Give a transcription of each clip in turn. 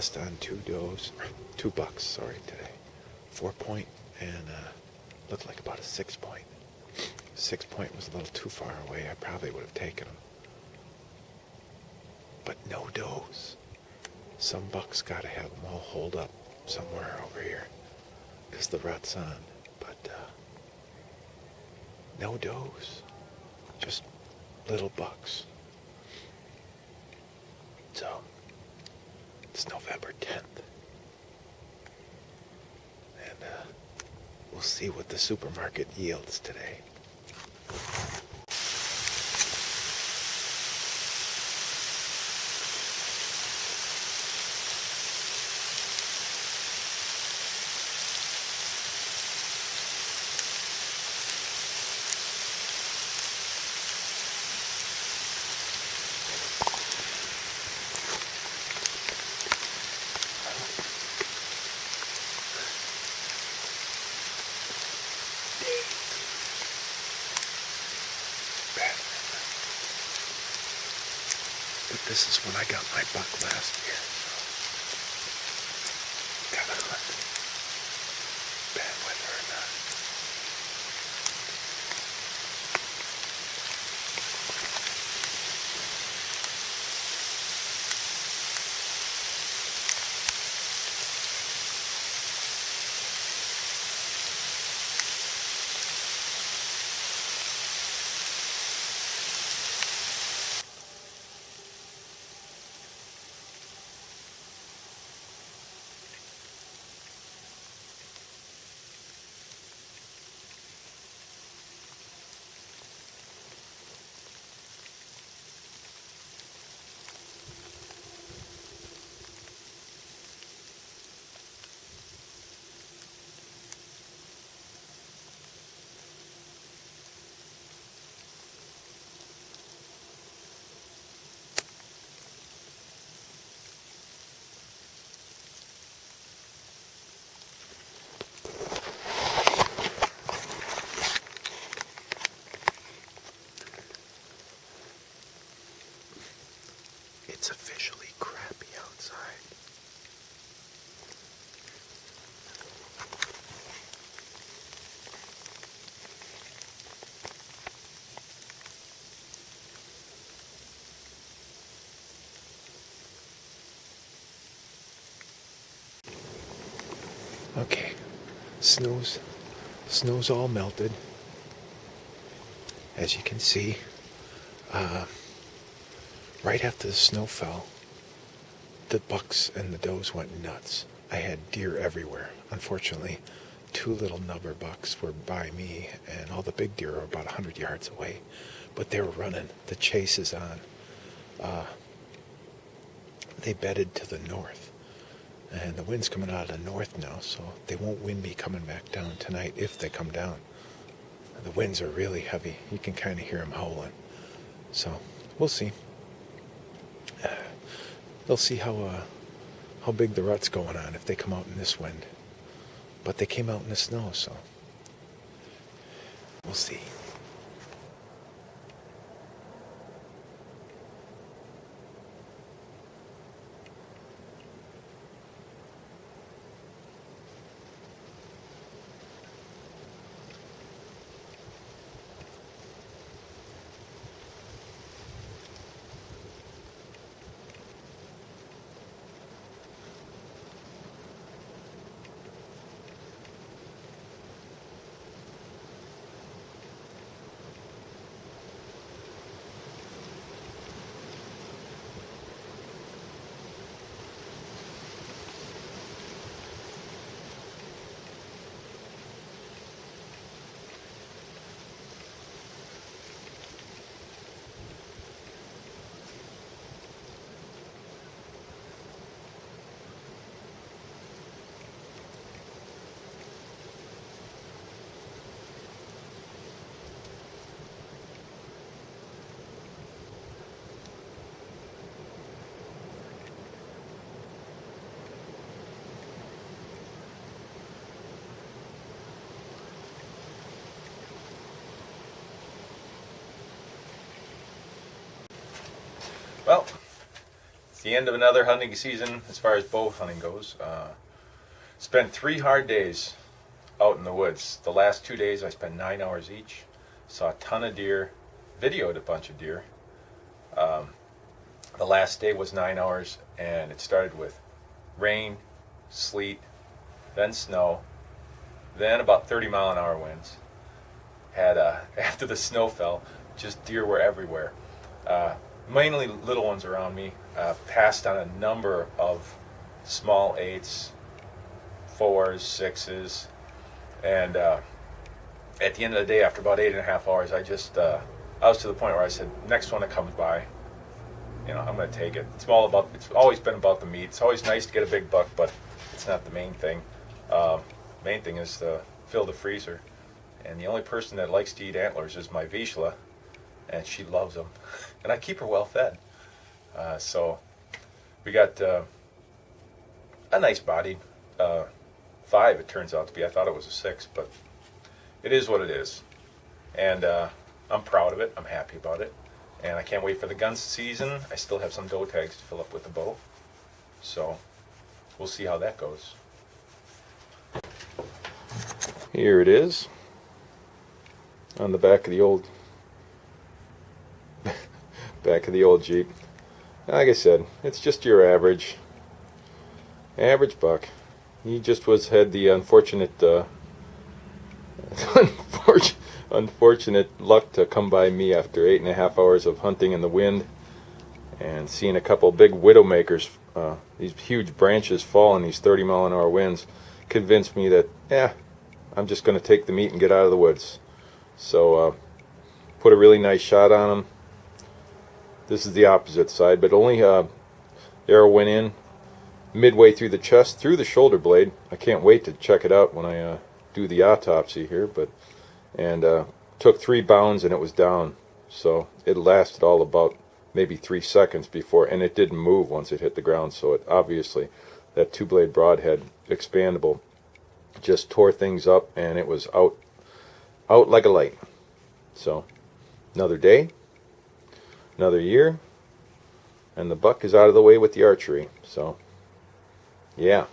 cast on 2 bucks, today. 4-point and looked like about a 6-point. 6-point was a little too far away. I probably would have taken them. But no does. Some bucks gotta have them all holed up somewhere over here, because the rut's on. But no does. Just little bucks. So, it's November 10th. And we'll see what the supermarket yields today. But this is when I got my buck last year. So gotta hunt. Bad weather or not. It's officially crappy outside. Okay, snow's all melted, as you can see. Right after the snow fell, the bucks and the does went nuts. I had deer everywhere. Unfortunately, 2 little nubber bucks were by me, and all the big deer are about 100 yards away. But they were running. The chase is on. They bedded to the north, and the wind's coming out of the north now, so they won't wind me coming back down tonight if they come down. The winds are really heavy. You can kind of hear them howling. So, we'll see. They'll see how big the rut's going on if they come out in this wind. But they came out in the snow, so we'll see. Well, the end of another hunting season as far as bow hunting goes. Spent 3 hard days out in the woods. The last 2 days I spent 9 hours each. Saw a ton of deer, videoed a bunch of deer. The last day was 9 hours, and it started with rain, sleet, then snow, then about 30-mile-an-hour winds. After the snow fell, just deer were everywhere. Mainly little ones around me. Passed on a number of small 8s, 4s, 6s, and at the end of the day, after about 8.5 hours, I was to the point where I said, next one that comes by, I'm going to take it. It's always been about the meat. It's always nice to get a big buck, but it's not the main thing. Main thing is to fill the freezer. And the only person that likes to eat antlers is my Vizsla, and she loves them. And I keep her well fed. So we got a nice bodied 5, it turns out to be. I thought it was a 6, but it is what it is. And I'm proud of it. I'm happy about it. And I can't wait for the gun season. I still have some doe tags to fill up with the bow. So we'll see how that goes. Here it is on the back of the old Jeep. Like I said, it's just your average buck. He just had the unfortunate luck to come by me after 8.5 hours of hunting in the wind and seeing a couple big widowmakers, these huge branches fall in these 30-mile-an-hour winds, convinced me that, I'm just going to take the meat and get out of the woods. So put a really nice shot on him. This is the opposite side, but only arrow went in midway through the chest, through the shoulder blade. I can't wait to check it out when I do the autopsy here, and took 3 bounds and it was down. So it lasted all about maybe 3 seconds before, and it didn't move once it hit the ground. So it obviously, that 2-blade broadhead, expandable, just tore things up, and it was out like a light. So another day, another year, and the buck is out of the way with the archery. So yeah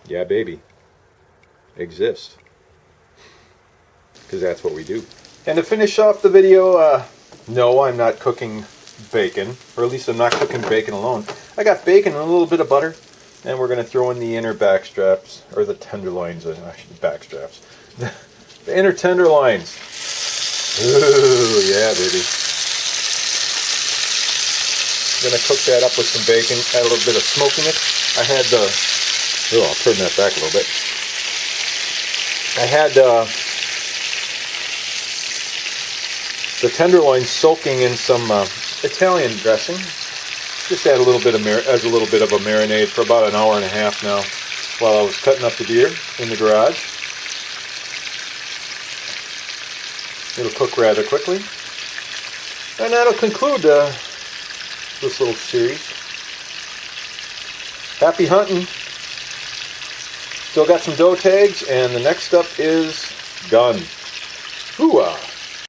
baby, exist, because that's what we do. And to finish off the video, no, I'm not cooking bacon, or at least I'm not cooking bacon alone. I got bacon and a little bit of butter, and we're going to throw in the inner back straps, or the tenderloins, actually back straps. The inner tenderloins. Ooh, yeah, baby. Gonna cook that up with some bacon, add a little bit of smokiness. I had I'll turn that back a little bit. I had the tenderloin soaking in some Italian dressing. Just add a little bit of a marinade for about 1.5 hours now, while I was cutting up the deer in the garage. It'll cook rather quickly, and that'll conclude this little series. Happy hunting. Still got some doe tags, and the next up is gun. Hoo-ah!